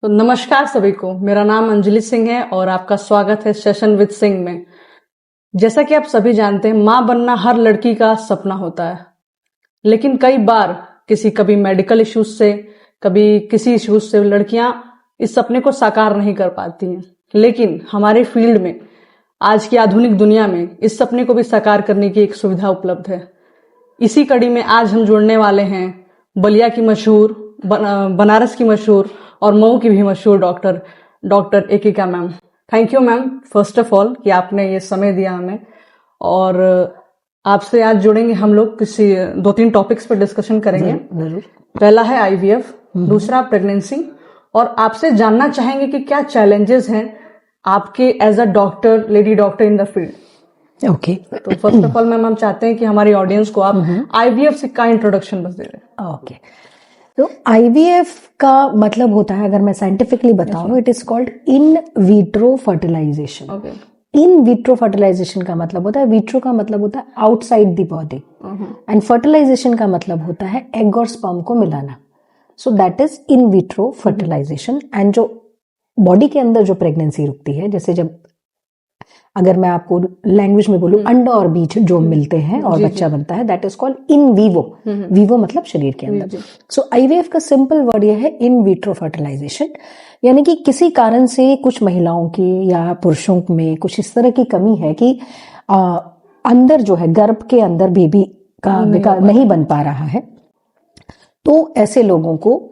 तो नमस्कार सभी को। मेरा नाम अंजलि सिंह है और आपका स्वागत है सेशन विद सिंह में। जैसा कि आप सभी जानते हैं, माँ बनना हर लड़की का सपना होता है, लेकिन कई बार कभी मेडिकल इश्यूज से, कभी किसी इश्यूज से लड़कियां इस सपने को साकार नहीं कर पाती हैं। लेकिन हमारे फील्ड में, आज की आधुनिक दुनिया में, इस सपने को भी साकार करने की एक सुविधा उपलब्ध है। इसी कड़ी में आज हम जुड़ने वाले हैं बलिया की मशहूर, बनारस की मशहूर और मऊ की भी मशहूर doctor Ekika ma'am. Thank you ma'am, first of all, कि आपने ये समय दिया हमें। और आपसे आज जुड़ेंगे हम लोग, किसी 2-3 टॉपिक्स पर डिस्कशन करेंगे। पहला है आईवीएफ, दूसरा प्रेगनेंसी, और आपसे जानना चाहेंगे कि क्या चैलेंजेस हैं आपके as a doctor, lady doctor in the field. Okay, तो फर्स्ट ऑफ ऑल मैम, हम चाहते हैं कि हमारी ऑडियंस को आप आईवीएफ का इंट्रोडक्शन बस दे दें। ओके, तो आईवीएफ का मतलब होता है, अगर मैं साइंटिफिकली बताऊं, it is called in vitro fertilisation. Okay, in vitro fertilisation का मतलब होता है, विट्रो का मतलब होता है outside the body, and fertilisation का मतलब होता है एग और स्पर्म को मिलाना। So that is in vitro fertilisation. And जो बॉडी के अंदर जो प्रेगनेंसी रुकती है, जैसे जब, अगर मैं आपको लैंग्वेज में बोलूं, अंडा और बीज जो मिलते हैं और बच्चा बनता है, that is called in vivo. Vivo मतलब शरीर के अंदर। सो आईवीएफ का सिंपल वर्ड ये है, इन विट्रो फर्टिलाइजेशन। यानी कि किसी कारण से कुछ महिलाओं की या पुरुषों में कुछ इस तरह की कमी है कि अंदर जो है, गर्भ के अंदर बेबी का विकास नहीं बन पा रहा है, तो ऐसे लोगों को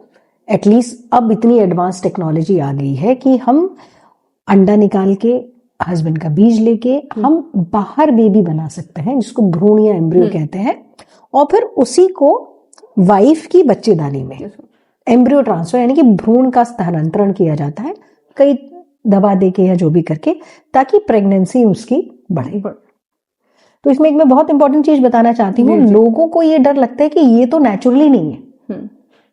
एटलीस्ट अब इतनी एडवांस टेक्नोलॉजी आ गई है कि हम अंडा निकाल के, हस्बैंड का बीज लेके हम बाहर बेबी बना सकते हैं, जिसको भ्रूण या एम्ब्रियो कहते हैं, और फिर उसी को वाइफ की बच्चेदानी में एम्ब्रियो ट्रांसफर, यानी कि भ्रूण का स्थानांतरण किया जाता है, कई दवा देके या जो भी करके, ताकि प्रेगनेंसी उसकी बढ़े। तो इसमें एक मैं बहुत इंपॉर्टेंट चीज बताना चाहती हूँ। लोगों को ये डर लगता है कि ये तो नेचुरली नहीं है,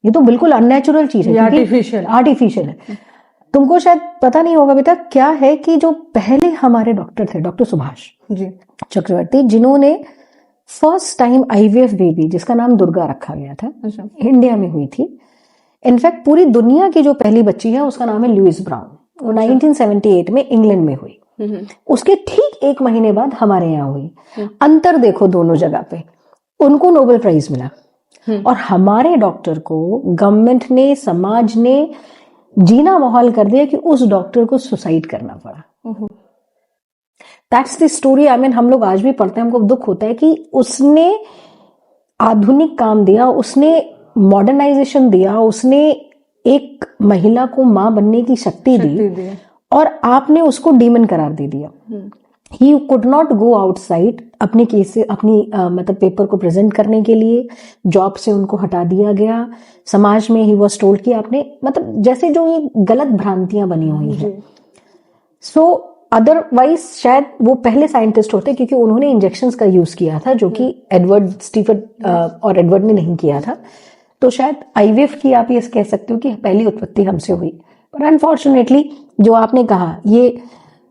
ये तो बिल्कुल अननेचुरल चीज है, आर्टिफिशियल है। तुमको शायद पता नहीं होगा बेटा, क्या है कि जो पहले हमारे डॉक्टर थे, डॉक्टर सुभाष जी चक्रवर्ती, जिन्होंने फर्स्ट टाइम आईवीएफ बेबी, जिसका नाम दुर्गा रखा गया था, इंडिया में हुई थी। इनफैक्ट पूरी दुनिया की जो पहली बच्ची है, उसका नाम है लुइस ब्राउन। वो 1978 में इंग्लैंड में हुई। उसके ठीक 1 महीने बाद हमारे यहाँ हुई। अंतर देखो दोनों जगह पे, उनको नोबेल प्राइज मिला और हमारे डॉक्टर को गवर्नमेंट ने, समाज ने जीना माहौल कर दिया कि उस डॉक्टर को सुसाइड करना पड़ा। That's the story. I mean, हम लोग आज भी पढ़ते हैं, हमको दुख होता है कि उसने आधुनिक काम दिया, उसने मॉडर्नाइजेशन दिया, उसने एक महिला को मां बनने की शक्ति दी, और आपने उसको डीमन करार दे दिया। He could not go outside अपने केस से, अपनी मतलब पेपर को प्रेजेंट करने के लिए। जॉब से उनको हटा दिया गया। समाज में ही वॉज टोल्ड कि आपने, मतलब जैसे जो ये गलत भ्रांतियां बनी हुई हैं। सो अदरवाइज शायद वो पहले साइंटिस्ट होते, क्योंकि उन्होंने इंजेक्शंस का यूज किया था, जो कि एडवर्ड ने नहीं किया था। तो शायद आईवीएफ की आप ये कह सकते हो कि पहली उत्पत्ति हमसे हुई। पर अनफॉर्चुनेटली, जो आपने कहा, ये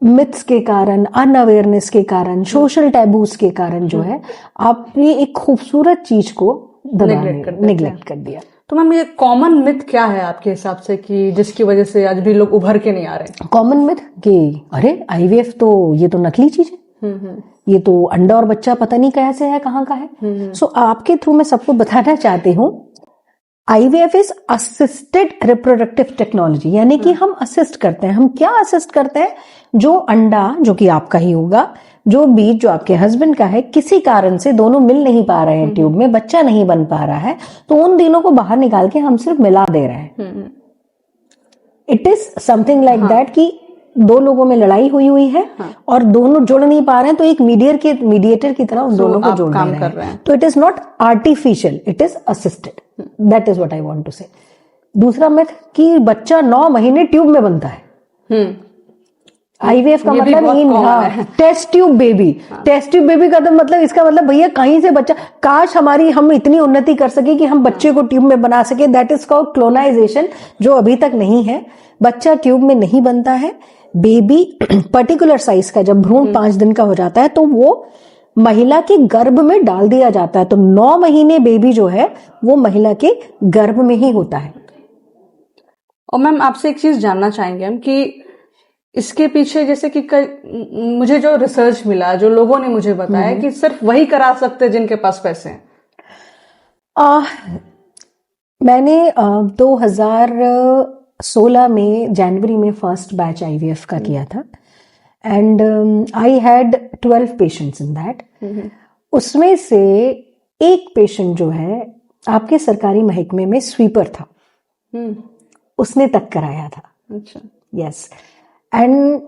मिथ्स के कारण, अनअवेयरनेस के कारण, सोशल टैबूज के कारण जो है, आपने एक खूबसूरत चीज को निगलेक्ट कर दिया। तो मैम, ये कॉमन मिथ क्या है आपके हिसाब से, कि जिसकी वजह से आज भी लोग उभर के नहीं आ रहे? कॉमन मिथ कि अरे आईवीएफ तो ये तो नकली चीज है, ये तो अंडा और बच्चा पता नहीं कैसे है, कहाँ का है। सो आपके थ्रू मैं सबको बताना चाहती हूँ, IVF is assisted reproductive technology. यानी कि हम असिस्ट करते हैं। हम क्या असिस्ट करते हैं? जो अंडा, जो कि आपका ही होगा, जो बीज जो आपके हस्बैंड का है, किसी कारण से दोनों मिल नहीं पा रहे हैं ट्यूब में, बच्चा नहीं बन पा रहा है, तो उन दिनों को बाहर निकाल के हम सिर्फ मिला दे रहे हैं। It is something like that कि 2 लोगों में लड़ाई हुई है, और दोनों जुड़ नहीं पा रहे हैं, तो एक मीडिएटर की तरह उन दोनों को जोड़ रहे हैं। तो it is not artificial, it is assisted. That is what I want to say. दूसरा मिथ कि बच्चा 9 महीने ट्यूब में बनता है। आईवीएफ का मतलब test tube baby. Test tube baby का तो मतलब, इसका मतलब भैया कहीं से बच्चा, काश हम इतनी उन्नति कर सके कि हम बच्चे को ट्यूब में बना सके। दैट इज कॉल्ड क्लोनाइजेशन, जो अभी तक नहीं है। बच्चा ट्यूब में नहीं बनता है। बेबी पर्टिकुलर साइज का, जब भ्रूण 5 दिन का हो जाता है, तो वो महिला के गर्भ में डाल दिया जाता है। तो 9 महीने बेबी जो है वो महिला के गर्भ में ही होता है। और मैम आपसे एक चीज जानना चाहेंगे हम कि इसके पीछे जैसे कि मुझे जो रिसर्च मिला, जो लोगों ने मुझे बताया कि सिर्फ वही करा सकते जिनके पास पैसे हैं। मैंने 2016 में जनवरी में फर्स्ट बैच आईवीएफ का किया था and I had 12 patients in that. उसमें से एक पेशेंट जो है आपके सरकारी महकमे में स्वीपर था, उसने तक कराया था। अच्छा। यस। एंड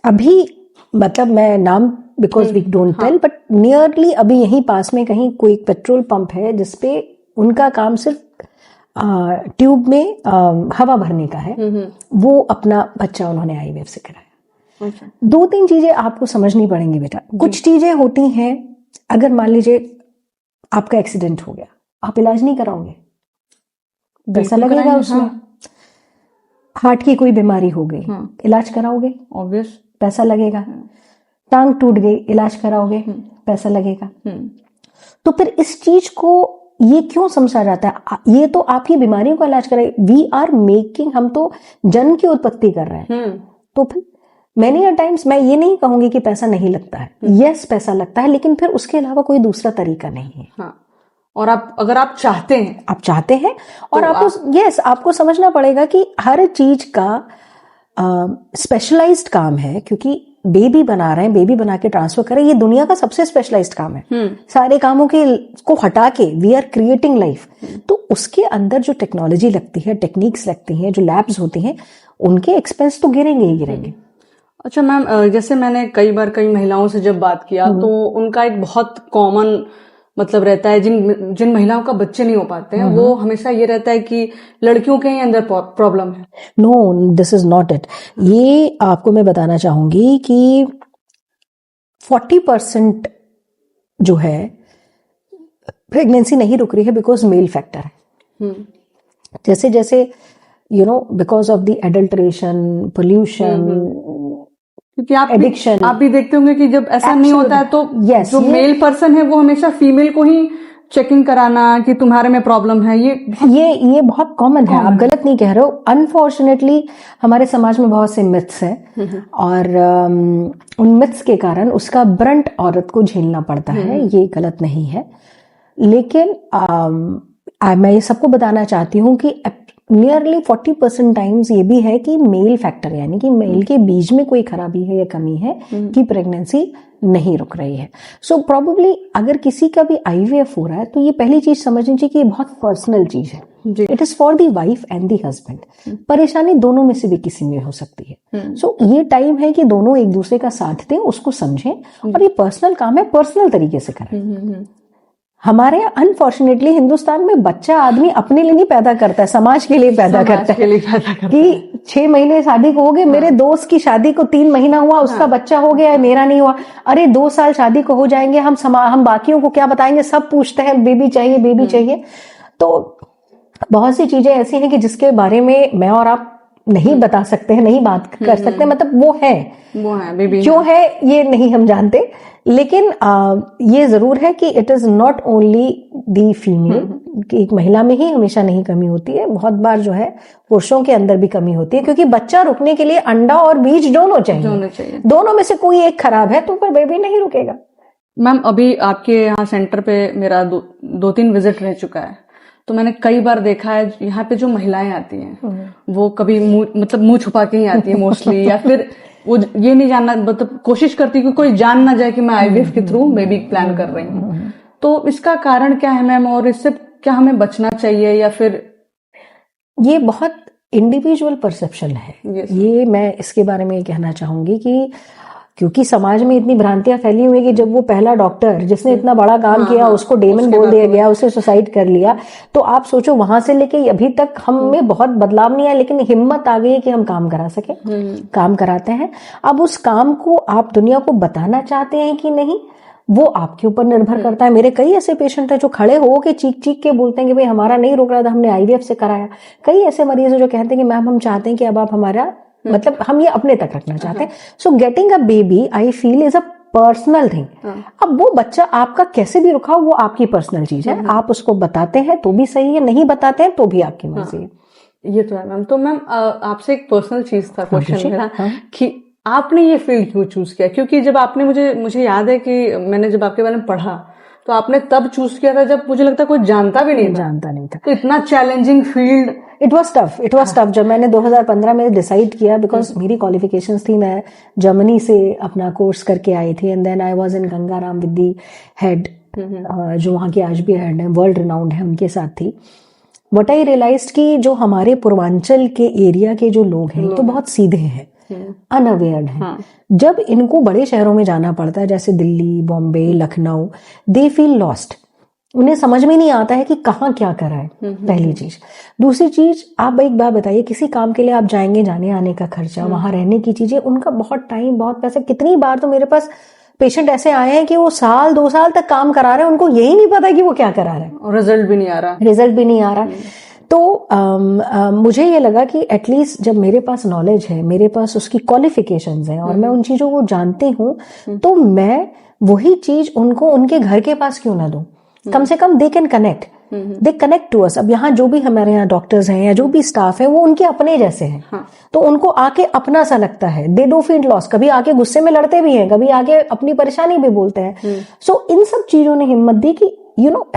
अभी मतलब मैं नाम because we don't tell, but nearly अभी यहीं पास में कहीं कोई पेट्रोल पंप है जिसपे उनका काम सिर्फ ट्यूब में हवा भरने का है। वो अपना बच्चा उन्होंने आईवीएफ से कराया। अच्छा। 2-3 चीजें आपको समझनी पड़ेंगी बेटा। कुछ चीजें होती हैं, अगर मान लीजिए आपका एक्सीडेंट हो गया, आप इलाज नहीं कराओगे, पैसा लगेगा उसमें। हार्ट की कोई बीमारी हो गई, इलाज कराओगे, ऑब्वियस पैसा लगेगा। टांग टूट गई, इलाज कराओगे, पैसा लगेगा। तो फिर इस चीज को ये क्यों समझा जाता है? ये तो आपकी बीमारियों का इलाज करे। वी आर मेकिंग, हम तो जन्म की उत्पत्ति कर रहे हैं। तो फिर मेनी टाइम्स मैं ये नहीं कहूंगी कि पैसा नहीं लगता है। यस, पैसा लगता है, लेकिन फिर उसके अलावा कोई दूसरा तरीका नहीं है। हाँ। और अगर आप चाहते हैं और तो आपको आपको समझना पड़ेगा कि हर चीज का स्पेशलाइज्ड काम है, क्योंकि बेबी बना रहे हैं, बेबी बना के ट्रांसफर करें, ये दुनिया का सबसे स्पेशलाइज्ड काम है। सारे कामों को हटा के वी आर क्रिएटिंग लाइफ। तो उसके अंदर जो टेक्नोलॉजी लगती है, टेक्निक्स लगती हैं, जो लैब्स होती हैं, उनके एक्सपेंस तो गिरेंगे ही गिरेंगे। अच्छा मैम, जैसे मैंने कई महिलाओं से जब बात किया तो उनका एक बहुत कॉमन मतलब रहता है, जिन महिलाओं का बच्चे नहीं हो पाते हैं, वो हमेशा ये रहता है कि लड़कियों के ही अंदर प्रॉब्लम है। No, this is not it. ये आपको मैं बताना चाहूंगी कि 40% जो है प्रेगनेंसी नहीं रुक रही है बिकॉज मेल फैक्टर है। जैसे जैसे because of the adulteration, pollution, क्योंकि एडिक्शन, आप भी देखते होंगे कि जब ऐसा नहीं होता है तो जो मेल पर्सन है वो हमेशा फीमेल को ही चेकिंग कराना कि तुम्हारे में प्रॉब्लम है, ये बहुत कॉमन है। आप गलत नहीं कह रहे हो। अनफॉर्चुनेटली हमारे समाज में बहुत से मिथ्स हैं और उन मिथ्स के कारण उसका ब्रंट औरत को झेलना पड़ता है। ये गलत नहीं है, लेकिन मैं ये सबको बताना चाहती हूँ कि नियरली 40% टाइम्स ये भी है कि मेल फैक्टर, यानी कि मेल के बीज में कोई खराबी है या कमी है कि प्रेगनेंसी नहीं रुक रही है। सो प्रोबेबली अगर किसी का भी आईवीएफ हो रहा है तो ये पहली चीज समझनी चाहिए कि ये बहुत पर्सनल चीज है। It is for the wife and the husband. परेशानी दोनों में से भी किसी में हो सकती है। सो ये टाइम है कि दोनों एक दूसरे का साथ दें, उसको समझें, और ये पर्सनल काम है, पर्सनल तरीके से करें। हमारे यहाँ अनफॉर्चुनेटली हिंदुस्तान में बच्चा आदमी अपने लिए नहीं पैदा करता है, समाज के लिए पैदा करता है। कि 6 महीने शादी को हो गए, मेरे दोस्त की शादी को 3 महीना हुआ, उसका बच्चा हो गया, मेरा नहीं हुआ। अरे 2 साल शादी को हो जाएंगे, हम बाकियों को क्या बताएंगे? सब पूछते हैं बेबी चाहिए, बेबी चाहिए। तो बहुत सी चीजें ऐसी हैं कि जिसके बारे में मैं और आप नहीं बता सकते हैं, नहीं बात कर सकते, मतलब वो है बेबी क्यों है ये नहीं हम जानते। लेकिन ये जरूर है कि it is not only the female, कि एक महिला में ही हमेशा नहीं कमी होती है, बहुत बार जो है पुरुषों के अंदर भी कमी होती है, क्योंकि बच्चा रुकने के लिए अंडा और बीज दोनों चाहिए। दोनों में से कोई एक खराब है तो फिर बेबी नहीं रुकेगा। मैम अभी आपके यहाँ सेंटर पे मेरा 2-3 विजिट रह चुका है, तो मैंने कई बार देखा है यहाँ पे जो महिलाएं आती हैं वो कभी मुंह छुपा के ही आती है मोस्टली, या फिर वो ये नहीं जानना, मतलब कोशिश करती कि कोई जान ना जाए कि मैं आईवीएफ के थ्रू बेबी प्लान कर रही हूँ। तो इसका कारण क्या है मैम, और इससे क्या हमें बचना चाहिए, या फिर? ये बहुत इंडिविजुअल परसेप्शन है। ये मैं इसके बारे में कहना चाहूंगी कि क्योंकि समाज में इतनी भ्रांतियां फैली हुई है कि जब वो पहला डॉक्टर जिसने इतना बड़ा काम किया उसको डेमन बोल दिया गया, उसे सुसाइड कर लिया, तो आप सोचो वहां से लेके अभी तक हम में बहुत बदलाव नहीं आया, लेकिन हिम्मत आ गई है कि हम काम करा सके। काम कराते हैं। अब उस काम को आप दुनिया को बताना चाहते हैं कि नहीं, वो आपके ऊपर निर्भर करता है। मेरे कई ऐसे पेशेंट हैं जो खड़े हो के चीख के बोलते हैं कि भाई हमारा नहीं रुक रहा था, हमने आईवीएफ से कराया। कई ऐसे मरीज हैं जो कहते हैं कि मैम हम चाहते हैं कि अब आप हमारा मतलब हम ये अपने तक रखना चाहते हैं। So getting a baby I feel is a personal thing. अब वो बच्चा आपका कैसे भी रुका वो आपकी पर्सनल चीज है। आप उसको बताते हैं तो भी सही है, नहीं बताते हैं तो भी आपकी मर्जी है। ये तो है मैम। तो मैम आपसे एक पर्सनल चीज था, क्वेश्चन पूछिए। मेरा हाँ। कि आपने ये फील्ड क्यों चूज किया? क्योंकि जब आपने मुझे याद है कि मैंने जब आपके बारे में पढ़ा तो आपने तब चूज किया था जब मुझे लगता है कोई जानता भी नहीं था। जानता नहीं था। तो इतना challenging field. It was tough जब मैंने 2015 में डिसाइड किया, बिकॉज मेरी क्वालिफिकेशंस थी, मैं जर्मनी से अपना कोर्स करके आई थी, and then I was in Gangaram with the head, जो वहाँ के आज भी हेड हैं, वर्ल्ड रिनाउंड है, उनके साथ थी। वट आई रियलाइज कि जो हमारे पूर्वांचल के एरिया के जो लोग हैं तो बहुत सीधे हैं, अनअवेयर्ड हैं। हाँ। जब इनको बड़े शहरों में जाना पड़ता है जैसे Delhi, Bombay, Lucknow, they feel lost. उन्हें समझ में नहीं आता है कि कहाँ क्या करा है, पहली चीज। दूसरी चीज, आप एक बात बताइए, किसी काम के लिए आप जाएंगे, जाने आने का खर्चा, वहां रहने की चीजें, उनका बहुत टाइम, बहुत पैसे। कितनी बार तो मेरे पास पेशेंट ऐसे आए हैं कि वो 1-2 साल तक काम करा रहे हैं, उनको यही नहीं पता कि वो क्या करा रहे हैं, और रिजल्ट भी नहीं आ रहा। तो मुझे ये लगा कि एटलीस्ट जब मेरे पास नॉलेज है, मेरे पास उसकी क्वालिफिकेशंस हैं और मैं उन चीजों को जानती हूँ, तो मैं वही चीज उनको उनके घर के पास क्यों ना दूं। कम से कम they can connect, they connect to us. अब यहाँ जो भी हमारे यहाँ डॉक्टर्स हैं या जो भी स्टाफ है, वो उनके अपने जैसे हैं। हाँ। तो उनको आके अपना सा लगता है, दे डू फील लॉस। कभी आके गुस्से में लड़ते भी हैं, कभी आके अपनी परेशानी भी बोलते हैं। सो इन सब चीजों ने हिम्मत दी कि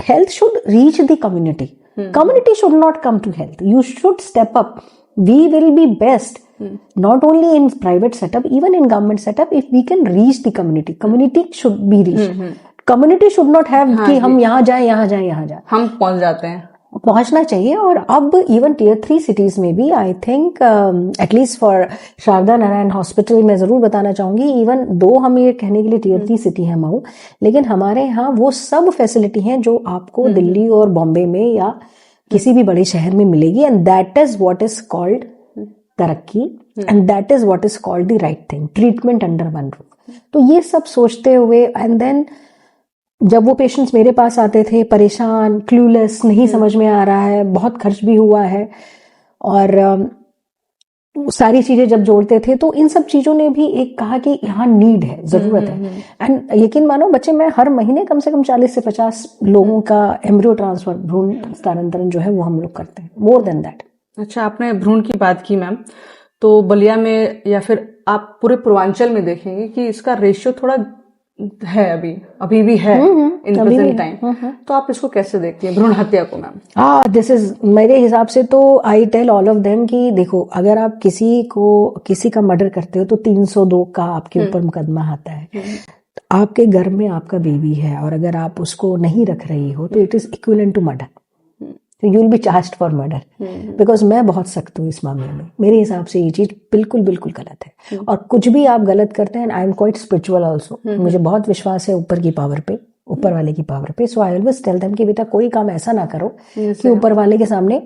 health should reach the community, community should not come to health. You should step up. We will be best, not only in private setup, even in government setup, if we can reach the community. Community should be reached. Community should not have कि हम यहाँ जाए, यहाँ जाए, यहाँ जाए। हम पहुंच जाते हैं, पहुंचना चाहिए। और अब इवन टियर 3 सिटीज में भी I think at least for Sharda Narayan hospital, मैं जरूर बताना चाहूंगी, इवन दो हम ये कहने के लिए टियर 3 सिटी है मऊ, लेकिन हमारे यहाँ वो सब फैसिलिटी हैं जो आपको दिल्ली और बॉम्बे में या किसी भी बड़े शहर में मिलेगी। And that is what is called तरक्की, and that is what is called the right thing, treatment under one roof. तो ये सब सोचते हुए, एंड देन जब वो पेशेंट्स मेरे पास आते थे परेशान, क्लूलेस, नहीं समझ में आ रहा है, बहुत खर्च भी हुआ है, और सारी चीजें जब जोड़ते थे, तो इन सब चीजों ने भी एक कहा कि यहाँ नीड है, जरूरत है। एंड यकीन मानो बच्चे, मैं हर महीने कम से कम 40 से 50 लोगों का एम्ब्रियो ट्रांसफर, भ्रूण स्थानांतरण जो है वो हम लोग करते हैं, मोर देन दैट। अच्छा, आपने भ्रूण की बात की मैम, तो बलिया में या फिर आप पूरे पूर्वांचल में देखेंगे कि इसका रेशियो थोड़ा है, अभी भी है इन प्रेजेंट टाइम। तो आप इसको कैसे देखती हैं, भ्रूण हत्या को मैम? दिस इज, मेरे हिसाब से तो I tell all of them कि देखो, अगर आप किसी का मर्डर करते हो तो 302 का आपके ऊपर मुकदमा आता है। आपके घर में आपका बेबी है और अगर आप उसको नहीं रख रही हो तो it is equivalent to murder, तो you will be charged for murder. Because मैं बहुत सख्त हूँ इस मामले में, मेरे हिसाब से ये चीज बिल्कुल बिल्कुल गलत है। और कुछ भी आप गलत करते हैं, I am quite spiritual also, मुझे बहुत विश्वास है ऊपर की पावर पे, ऊपर वाले की पावर पे। सो आई ऑलवेज टेल देम कि बेटा कोई काम ऐसा ना करो कि ऊपर वाले के सामने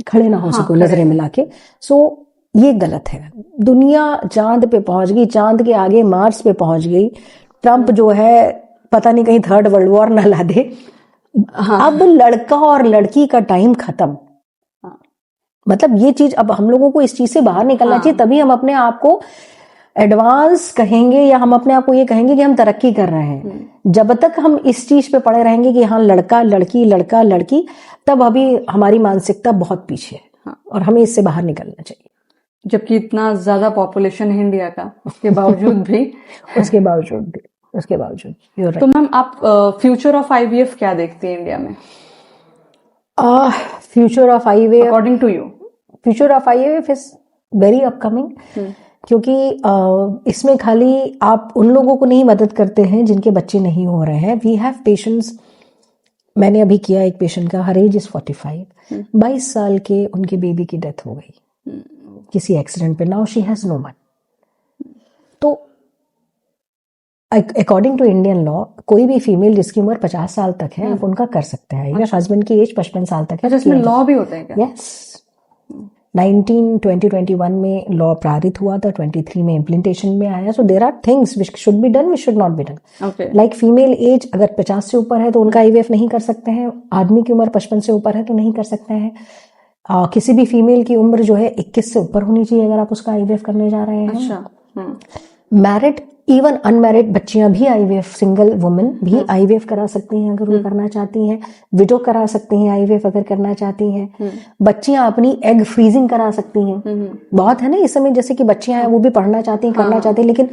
खड़े ना हो सको नजरें मिला के। सो ये गलत है। दुनिया चांद पे पहुंच गई, चांद के आगे मार्स पे पहुंच गई। ट्रंप जो है पता नहीं कहीं 3rd वर्ल्ड वॉर ना ला दे। अब लड़का और लड़की का टाइम खत्म। मतलब ये चीज, अब हम लोगों को इस चीज से बाहर निकलना चाहिए, तभी हम अपने आप को एडवांस कहेंगे या हम अपने आप को ये कहेंगे कि हम तरक्की कर रहे हैं। जब तक हम इस चीज पे पड़े रहेंगे कि हाँ लड़का लड़की लड़का लड़की, तब अभी हमारी मानसिकता बहुत पीछे है और हमें इससे बाहर निकलना चाहिए। जबकि इतना ज्यादा पॉपुलेशन है इंडिया का, उसके बावजूद भी तो मैम आप फ्यूचर ऑफ आईवीएफ क्या देखती हैं इंडिया में? Future of IVF, according to you? Future of IVF is very upcoming, क्योंकि इसमें खाली आप उन लोगों को नहीं मदद करते हैं जिनके बच्चे नहीं हो रहे हैं। वी हैव पेशेंट्स, मैंने अभी किया एक पेशेंट का, हर एज इज 45, 22 साल के उनके बेबी की डेथ हो गई किसी एक्सीडेंट पे। Now she has no one. तो अकॉर्डिंग टू इंडियन लॉ, कोई भी फीमेल जिसकी उम्र 50 साल तक है, आप उनका कर सकते हैं। अच्छा। हस्बैंड की एज 55 साल तक है। इसमें लॉ भी होता है क्या? यस, 2021 में लॉ पारित हुआ था, 23 में इम्प्लीमेंटेशन में आया। So there are things which should be done, which should not be done. Like female age अगर 50 से ऊपर है तो उनका आईवीएफ नहीं कर सकते हैं, आदमी की उम्र 55 से ऊपर है तो नहीं कर सकते हैं। किसी भी फीमेल की उम्र जो है 21 से ऊपर होनी चाहिए अगर आप उसका आईवीएफ करने जा रहे हैं। अच्छा। मैरिड इवन अनमैरिड बच्चियां भी आईवीएफ, सिंगल वुमेन भी आईवीएफ करा सकती हैं अगर वो करना चाहती हैं, विडो करा सकती हैं आईवीएफ अगर करना चाहती हैं, बच्चियां अपनी एग फ्रीजिंग करा सकती हैं। बहुत है ना इस समय, जैसे कि बच्चियां हैं वो भी पढ़ना चाहती हैं, करना चाहती हैं, लेकिन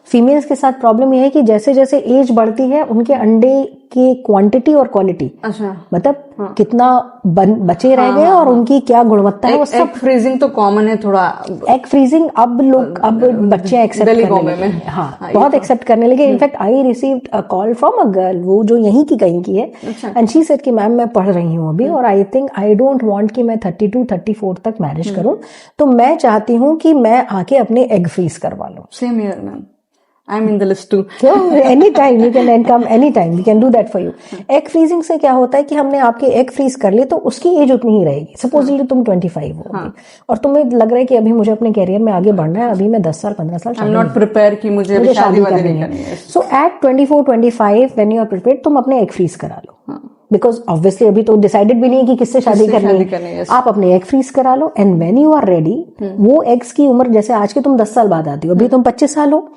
फीमेल्स के साथ प्रॉब्लम यह है कि जैसे जैसे एज बढ़ती है उनके अंडे की क्वांटिटी और क्वालिटी, अच्छा, मतलब कितना बचे रह गए और उनकी क्या गुणवत्ता है वो सब। एग फ्रीजिंग तो कॉमन है थोड़ा, एग फ्रीजिंग अब बच्चे एक्सेप्ट करने लगे, हाँ बहुत एक्सेप्ट करने लगे। In fact I received a call from a girl, वो जो यहीं की कहीं की है, एंड शी सेड कि मैम मैं पढ़ रही हूँ अभी और I think I don't want कि मैं 32-34 तक मैरिज करूं, तो मैं चाहती हूँ कि मैं आके अपने एग फ्रीज करवा लूं। Same here ma'am, I'm in the list too. So anytime you can come anytime, we can do that for you. Egg freezing से क्या होता है कि हमने आपके एग फ्रीज कर लिए तो उसकी एज उतनी ही रहेगी। सपोजली तुम 25 होगी और तुम्हें लग रहा है कि अभी मुझे अपने कैरियर में आगे बढ़ना है, अभी मैं 10 साल 15 साल I'm not prepared कि मुझे शादी करनी है। So at 24-25 when you are prepared, तुम अपने एग फ्रीज करा लो, बिकॉज ऑब्वियसली अभी तो डिसाइडेड भी नहीं है कि किससे शादी करनी है। आप अपने एग फ्रीज करा लो and when you are ready, वो एग्स की उम्र जैसे आज के तुम 10 साल बाद आती हो, अभी तुम 25 साल हो,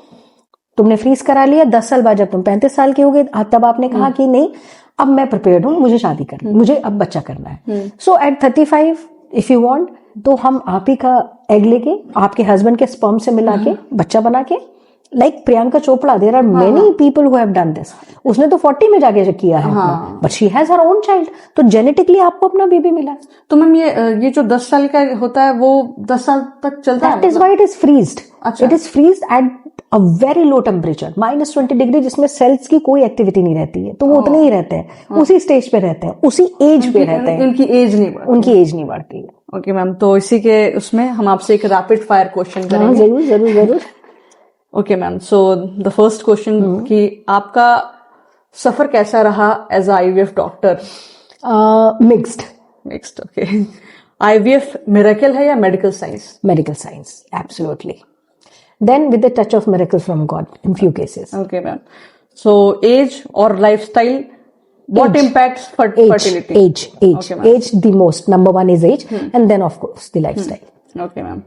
तुमने फ्रीज करा लिया, 10 साल बाद जब तुम 35 साल के हो गए तब आपने कहा कि नहीं अब मैं प्रिपेयर्ड हूं, मुझे शादी करनी, मुझे अब बच्चा करना है। सो एट 35 इफ यू वांट, तो हम आप ही का एग लेके आपके हस्बैंड के स्पर्म से मिला के बच्चा बना के, like Priyanka Chopra, there are many people who have done this. उसने तो 40 में जाके किया है, but she has her own child, तो जेनेटिकली आपको अपना बेबी मिला है। तो मैम ये जो 10 साल का होता है वो 10 साल तक चलता है? That is why it is freezed. It is freezed at a very low temperature, -20 degree, जिसमें सेल्स की कोई एक्टिविटी नहीं रहती है, तो वो उतने ही रहते हैं, उसी स्टेज पे रहते हैं, उसी एज पे रहते हैं, उनकी एज नहीं बढ़ती है। ओके मैम, तो इसी के उसमें हम आपसे एक रैपिड फायर क्वेश्चन करेंगे। जरूर जरूर जरूर। Okay ma'am, so the first question कि आपका सफर कैसा रहा as IVF doctor? Mixed. Okay, IVF miracle है या medical science? Medical science, absolutely. Then with a touch of miracle from God in few cases. Okay, ma'am. So age or lifestyle, what impacts fertility? Age. Okay, age the most. Number one is age, and then of course the lifestyle. Okay, ma'am.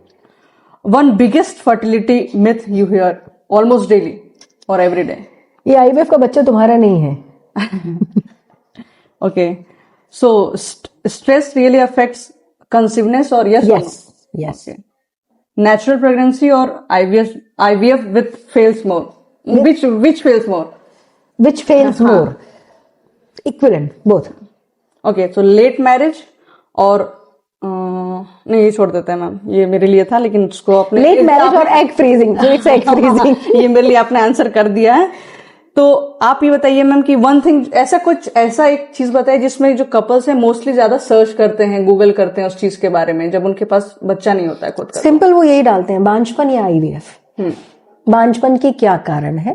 One biggest fertility myth you hear almost daily or every day? ये IVF का बच्चा तुम्हारा नहीं है। Okay. So stress really affects conceiveness or yes? Yes. Okay. Natural pregnancy or IVF with fails more? Which fails more? Which fails more? Equivalent, both. Okay, so late marriage और नहीं, ये छोड़ देते हैं मैम, ये मेरे लिए था, लेकिन उसको अपने लेट मैरिज और egg freezing, so it's egg freezing. ये मेरे लिए आपने आंसर कर दिया है। तो आप ये बताइए मैम कि वन थिंग, ऐसा एक चीज बताइए जिसमें जो कपल्स हैं मोस्टली ज्यादा सर्च करते हैं, गूगल करते हैं उस चीज के बारे में जब उनके पास बच्चा नहीं होता है खुद का। सिंपल, वो यही डालते हैं, बांझपन या आईवीएफ। बांझपन के क्या कारण है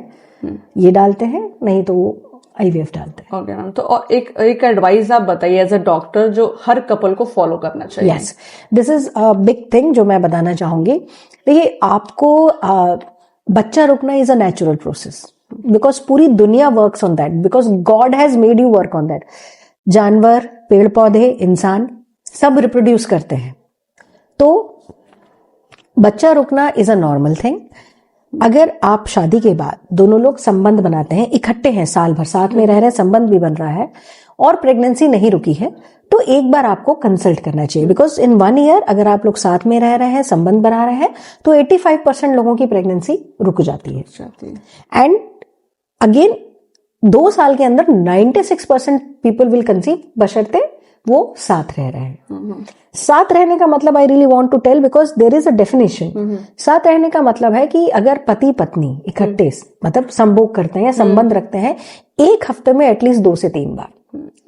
ये डालते हैं, नहीं तो वो आईवीएफ डालते हैं। ओके मैम, तो एक एडवाइस आप बताइए एज अ डॉक्टर जो हर कपल को फॉलो करना चाहिए। Yes, this is a big thing जो मैं बताना चाहूंगी। देखिए, आपको बच्चा रुकना is a natural process, because पूरी दुनिया works on that, because God has made you work on that. जानवर, पेड़ पौधे, इंसान सब रिप्रोड्यूस करते हैं, तो बच्चा रुकना इज अ नॉर्मल थिंग। अगर आप शादी के बाद दोनों लोग संबंध बनाते हैं, इकट्ठे हैं, साल भर साथ में रह रहे हैं, संबंध भी बन रहा है और प्रेगनेंसी नहीं रुकी है, तो एक बार आपको कंसल्ट करना चाहिए, बिकॉज इन 1 ईयर अगर आप लोग साथ में रह रहे हैं, संबंध बना रहे हैं, तो 85% लोगों की प्रेगनेंसी रुक जाती है। एंड अगेन 2 साल के अंदर 96% पीपल विल कंसीव, बशर्ते वो साथ रह रहे हैं। साथ रहने का मतलब I really want to tell, because there is a definition. साथ रहने का मतलब है कि अगर पति पत्नी इकट्ठे मतलब संभोग करते हैं या संबंध रखते हैं, एक हफ्ते में एटलीस्ट 2 से 3 बार,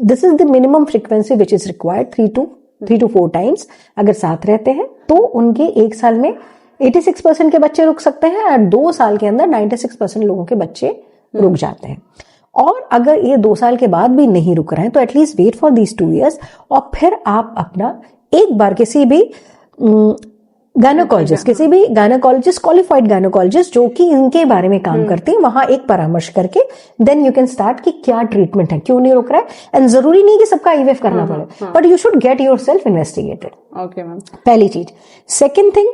this is the minimum frequency which is required, 3 to 4 times अगर साथ रहते हैं, तो उनके 1 साल में 86% के बच्चे रुक सकते हैं और 2 साल के अंदर 96% लोगों के बच्चे रुक जाते हैं। और अगर ये 2 साल के बाद भी नहीं रुक रहे हैं, तो at least wait for these 2 years, और फिर आप अपना एक बार किसी भी गायनोकोलॉजिस्ट, क्वालिफाइड गायनोकोलॉजिस्ट जो कि इनके बारे में काम करते हैं, वहां एक परामर्श करके देन यू कैन स्टार्ट कि क्या ट्रीटमेंट है, क्यों नहीं रुक रहा है। एंड जरूरी नहीं कि सबका आईवीएफ करना पड़े, but you should get yourself investigated. Okay ma'am, पहली चीज। Second thing,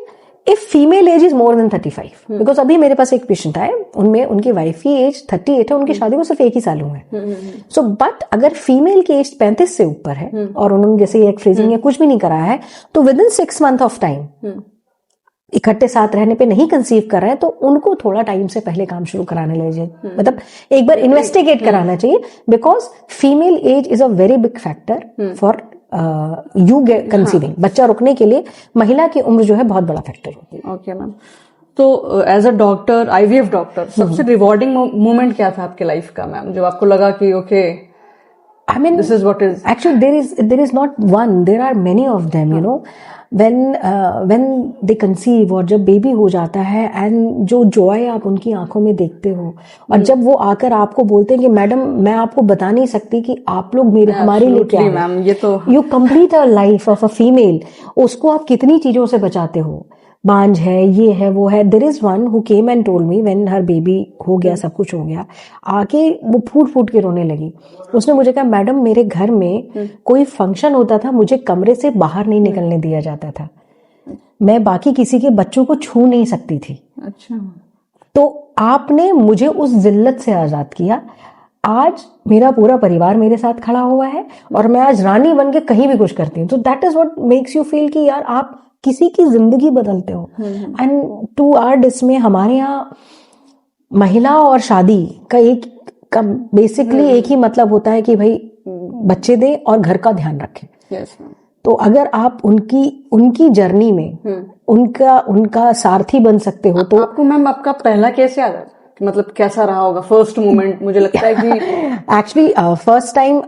if female age is more than 35, because अभी मेरे पास एक पेशेंट आए, उनमें उनकी वाइफ की एज 38 है, उनकी शादी को सिर्फ 1 ही साल हुआ है। सो बट अगर फीमेल की एज 35 से ऊपर है और उन्होंने जैसे एक फ्रीजिंग या कुछ भी नहीं कराया है, तो with in 6 month of time इकट्ठे साथ रहने पे नहीं कंसीव कर रहे हैं, तो उनको थोड़ा टाइम से पहले काम शुरू कराने लगे चाहिए, मतलब एक बार इन्वेस्टिगेट कराना चाहिए, because female age is a very big factor for you conceiving. बच्चा रुकने के लिए महिला की उम्र जो है बहुत बड़ा फैक्टर होती है। ओके मैम, तो as a doctor, IVF doctor, सबसे रिवॉर्डिंग मोमेंट क्या था आपके लाइफ का मैम, जब आपको लगा कि okay I mean, this is what is actually there is not one, there are many of them, you know, when they conceive और जब बेबी हो जाता है एंड जो जॉय आप उनकी आंखों में देखते हो, और जब वो आकर आपको बोलते हैं कि मैडम मैं आपको बता नहीं सकती कि आप लोग मेरे हमारे लिए क्या है, मैम, ये तो you complete a life of a female, उसको आप कितनी चीजों से बचाते हो, बांझ है, ये है, वो है। There is one who came and told me when her baby हो गया, सब कुछ हो गया, आके वो फूट फूट के रोने लगी। उसने मुझे कहा मैडम मेरे घर में कोई फंक्शन होता था, मुझे कमरे से बाहर नहीं निकलने दिया जाता था, मैं बाकी किसी के बच्चों को छू नहीं सकती थी। अच्छा, तो आपने मुझे उस जिल्लत से आजाद किया, आज मेरा पूरा परिवार मेरे साथ खड़ा हुआ है और मैं आज रानी बन के कहीं भी कुछ करती हूँ। तो that is what makes you feel कि यार आप किसी की जिंदगी बदलते हो। एंड टू आवर डिसमे हमारे यहाँ महिला और शादी का बेसिकली एक ही मतलब होता है कि भाई बच्चे दे और घर का ध्यान रखें। yes, तो अगर आप उनकी जर्नी में उनका सारथी बन सकते हो तो आपको मैम आपका पहला केस याद है, मतलब कैसा रहा होगा फर्स्ट मोमेंट? मुझे लगता है कि एक्चुअली फर्स्ट टाइम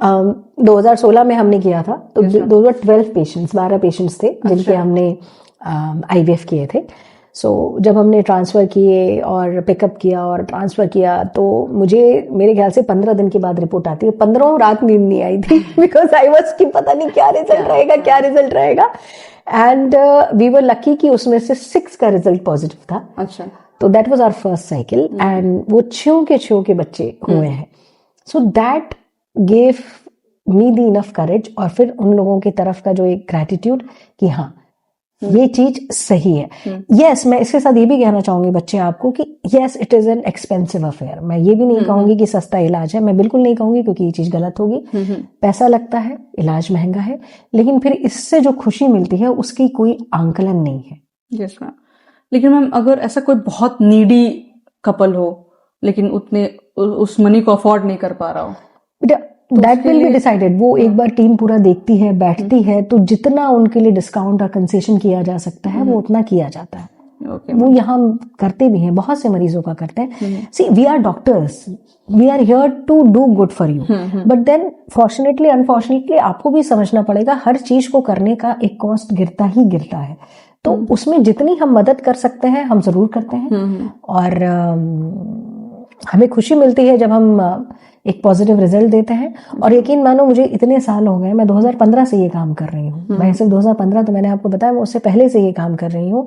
2016 में हमने किया था, तो 12 पेशेंट्स थे जिनके हमने आईवीएफ किए थे। सो जब हमने ट्रांसफर किए और पिकअप किया और ट्रांसफर किया, तो मुझे मेरे ख्याल से 15 दिन के बाद रिपोर्ट आती है। 15 रात नींद नहीं आई थी बिकॉज आई वाज कि पता नहीं क्या रिजल्ट रहेगा। एंड वी वर लकी कि उसमें से 6 का रिजल्ट पॉजिटिव था। अच्छा, तो that was our first cycle and वो छो के बच्चे हुए हैं। So that gave me the enough courage, और फिर उन लोगों की तरफ का जो एक ग्रैटिट्यूड कि हाँ ये चीज सही है। यस, मैं इसके साथ ये भी कहना चाहूंगी बच्चे आपको कि yes it is an expensive affair. मैं ये भी नहीं कहूंगी कि सस्ता इलाज है, मैं बिल्कुल नहीं कहूंगी, क्योंकि ये चीज गलत होगी। पैसा लगता है, इलाज महंगा है, लेकिन फिर इससे जो खुशी मिलती है उसकी कोई आंकलन नहीं है। यस मैम, लेकिन मैम अगर ऐसा कोई बहुत नीडी कपल हो लेकिन उतने उस मनी को अफोर्ड नहीं कर पा रहा हो, दैट विल बी डिसाइडेड। वो एक बार टीम पूरा देखती है, बैठती है, तो जितना उनके लिए डिस्काउंट और कंसेशन किया जा सकता है वो उतना किया जाता है। वो यहाँ करते भी हैं, बहुत से मरीजों का करते हैं। See we are doctors, we are here to do good for you, but then fortunately unfortunately आपको भी समझना पड़ेगा हर चीज को करने का एक कॉस्ट गिरता ही गिरता है। तो उसमें जितनी हम मदद कर सकते हैं हम जरूर करते हैं। और हमें खुशी मिलती है जब हम एक पॉजिटिव रिजल्ट देते हैं। और यकीन मानो मुझे इतने साल हो गए, मैं 2015 से ये काम कर रही हूँ। मैं सिर्फ 2015 तो मैंने आपको बताया, मैं उससे पहले से ये काम कर रही हूँ।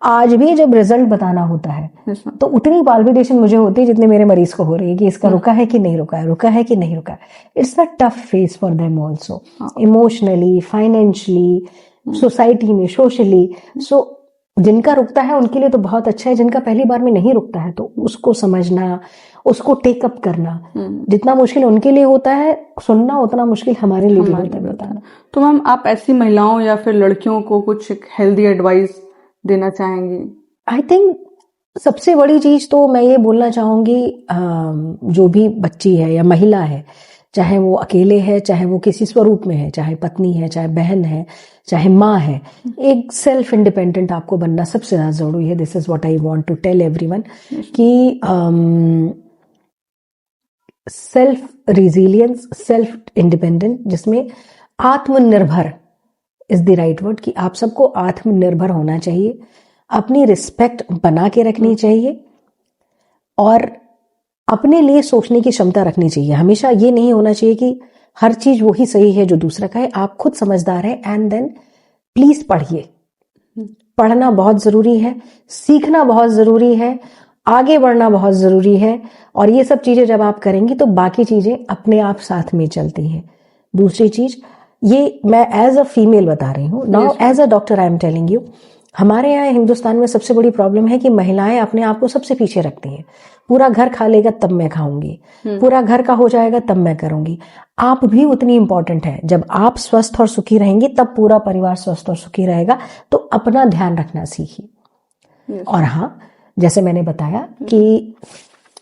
आज भी जब रिजल्ट बताना होता है तो उतनी पाल्पिटेशन मुझे होती है जितने मेरे मरीज को हो रही है कि इसका रुका है कि नहीं रुका है, रुका है कि नहीं रुका है। It's a tough phase for them also, emotionally, financially, society में, सोशली। सो जिनका रुकता है उनके लिए तो बहुत अच्छा है, जिनका पहली बार में नहीं रुकता है तो उसको समझना, उसको टेकअप करना जितना मुश्किल उनके लिए होता है, सुनना उतना मुश्किल हमारे लिए भी होता है बताना। तो मैम आप ऐसी महिलाओं या फिर लड़कियों को कुछ हेल्दी एडवाइस देना चाहेंगी? आई थिंक सबसे बड़ी चीज तो मैं ये बोलना चाहूंगी, जो भी बच्ची है या महिला है, चाहे वो अकेले है, चाहे वो किसी स्वरूप में है, चाहे पत्नी है, चाहे बहन है, चाहे माँ है, एक सेल्फ इंडिपेंडेंट आपको बनना सबसे ज्यादा जरूरी है। This is what I want to tell everyone कि सेल्फ रिजिलियंस, सेल्फ इंडिपेंडेंट, जिसमें आत्मनिर्भर इज द राइट वर्ड, कि आप सबको आत्मनिर्भर होना चाहिए, अपनी रिस्पेक्ट बना के रखनी चाहिए और अपने लिए सोचने की क्षमता रखनी चाहिए। हमेशा ये नहीं होना चाहिए कि हर चीज वही सही है जो दूसरा का है। आप खुद समझदार हैं एंड देन प्लीज पढ़िए। पढ़ना बहुत जरूरी है, सीखना बहुत जरूरी है, आगे बढ़ना बहुत जरूरी है। और ये सब चीजें जब आप करेंगी तो बाकी चीजें अपने आप साथ में चलती हैं। दूसरी चीज, ये मैं एज अ फीमेल बता रही हूँ, now as a doctor I am telling you हमारे यहाँ हिंदुस्तान में सबसे बड़ी प्रॉब्लम है कि महिलाएं अपने आप को सबसे पीछे रखती हैं। पूरा घर खा लेगा तब मैं खाऊंगी, पूरा घर का हो जाएगा तब मैं करूंगी। आप भी उतनी इंपॉर्टेंट है। जब आप स्वस्थ और सुखी रहेंगी तब पूरा परिवार स्वस्थ और सुखी रहेगा। तो अपना ध्यान रखना सीखिए। और हाँ, जैसे मैंने बताया कि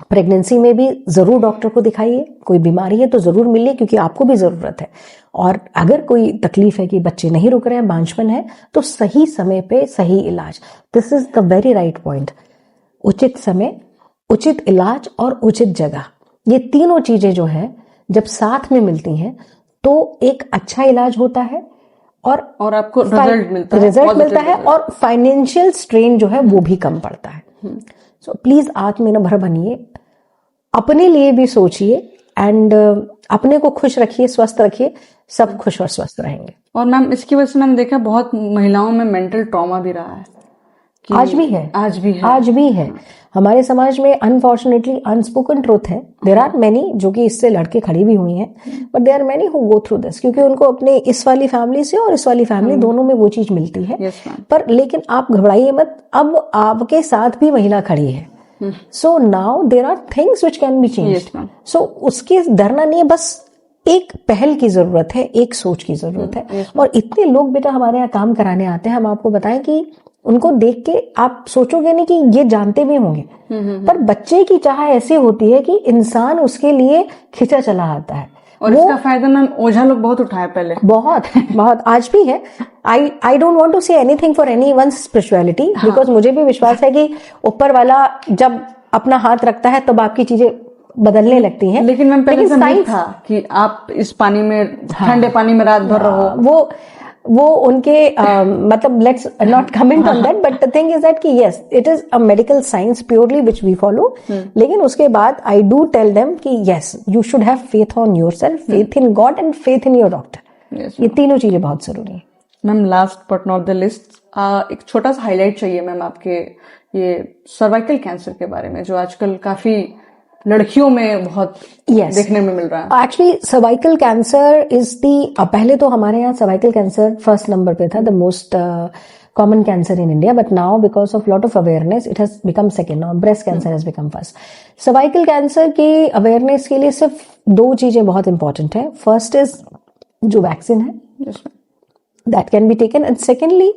प्रेगनेंसी में भी जरूर डॉक्टर को दिखाइए। कोई बीमारी है तो जरूर मिलिए, क्योंकि आपको भी जरूरत है। और अगर कोई तकलीफ है कि बच्चे नहीं रुक रहे हैं, बांझपन है, तो सही समय पे सही इलाज। This is the very right point. उचित समय, उचित इलाज और उचित जगह, ये तीनों चीजें जो है जब साथ में मिलती हैं तो एक अच्छा इलाज होता है और आपको रिजल्ट मिलता है और फाइनेंशियल स्ट्रेन जो है वो भी कम पड़ता है। सो प्लीज आत्मनिर्भर बनिए, अपने लिए भी सोचिए एंड अपने को खुश रखिए, स्वस्थ रखिए, सब खुश और स्वस्थ रहेंगे। और मैम इसकी वजह से मैंने देखा बहुत महिलाओं में मेंटल ट्रॉमा भी रहा है। आज भी है हमारे समाज में। अनफॉर्चुनेटली अनस्पोकन ट्रूथ है। देयर आर मेनी जो कि इससे लड़के खड़ी भी हुई हैं, but there are many who go through this, क्योंकि उनको अपने इस वाली फैमिली से और इस वाली फैमिली दोनों में वो चीज मिलती है। पर लेकिन आप घबराइए मत, अब आपके साथ भी महिला खड़ी है। So now there are things which can be changed. So उसके डरना नहीं है, बस एक पहल की जरूरत है, एक सोच की जरूरत है। और इतने लोग बेटा हमारे यहाँ काम कराने आते हैं, हम आपको बताएं कि उनको देख के आप सोचोगे नहीं कि ये जानते भी होंगे, पर बच्चे की चाह ऐसी होती है कि इंसान उसके लिए खिंचा चला आता है। और इसका फायदा मैम ओझा लोग बहुत उठाए पहले, बहुत आज भी है। I don't want to say anything for anyone's spirituality, because मुझे भी विश्वास है कि ऊपर वाला जब अपना हाथ रखता है तब आपकी चीजें बदलने लगती हैं। लेकिन मैम पहले साइंस था कि आप इस पानी में, ठंडे पानी में रात भर रहो। वो उनके मतलब let's not comment on that, but the thing is that कि yes it is a medical science purely which we follow. लेकिन उसके बाद आई डू टेल देम कि yes you should have faith on yourself, faith in God and faith in your doctor. ये तीनों चीजें बहुत जरूरी है। Ma'am last but not the least, एक छोटा सा हाईलाइट चाहिए मैम आपके ये सर्वाइकल कैंसर के बारे में, जो आजकल काफी लड़कियों में बहुत देखने में मिल रहा है। Actually cervical cancer is the, पहले तो हमारे यहाँ सर्वाइकल कैंसर फर्स्ट नंबर पे था, the most common cancer in India, but now because of lot of awareness it has become second. Now breast cancer has become first. Cervical cancer की awareness के लिए सिर्फ दो चीजें बहुत इंपॉर्टेंट है। फर्स्ट इज जो वैक्सीन है that can be taken, and secondly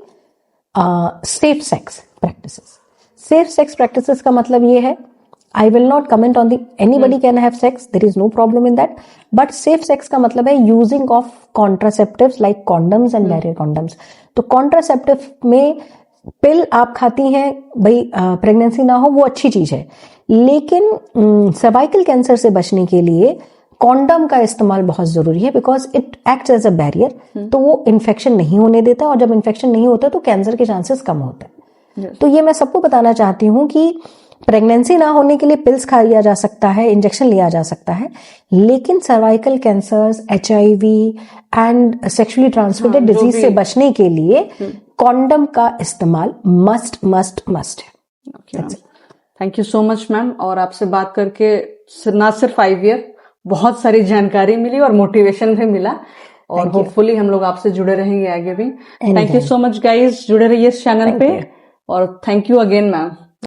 safe sex practices. Safe sex practices का मतलब ये है, I will not comment on the anybody can have sex, there is no problem in that, but safe sex का मतलब है using of contraceptives like condoms and barrier condoms। तो contraceptive में पिल आप खाती हैं भाई, प्रेगनेंसी ना हो वो अच्छी चीज है, लेकिन सर्वाइकल कैंसर से बचने के लिए कॉन्डम का इस्तेमाल बहुत जरूरी है, because it acts as a barrier. तो वो इन्फेक्शन नहीं होने देता, और जब इन्फेक्शन नहीं होता तो कैंसर के चांसेस कम होते हैं। तो ये मैं सबको बताना चाहती हूँ कि प्रेगनेंसी ना होने के लिए पिल्स खाया जा सकता है, इंजेक्शन लिया जा सकता है, लेकिन cervical cancers, HIV and sexually transmitted disease से बचने के लिए कॉन्डम का इस्तेमाल मस्ट मस्ट मस्ट है। Thank you so much ma'am, और आपसे बात करके ना सिर्फ IVF, बहुत सारी जानकारी मिली और मोटिवेशन भी मिला, और होपफुली हम लोग आपसे जुड़े रहेंगे आगे भी। Thank you so much guys, जुड़े रहिए इस चैनल पे, और थैंक यू अगेन मैम।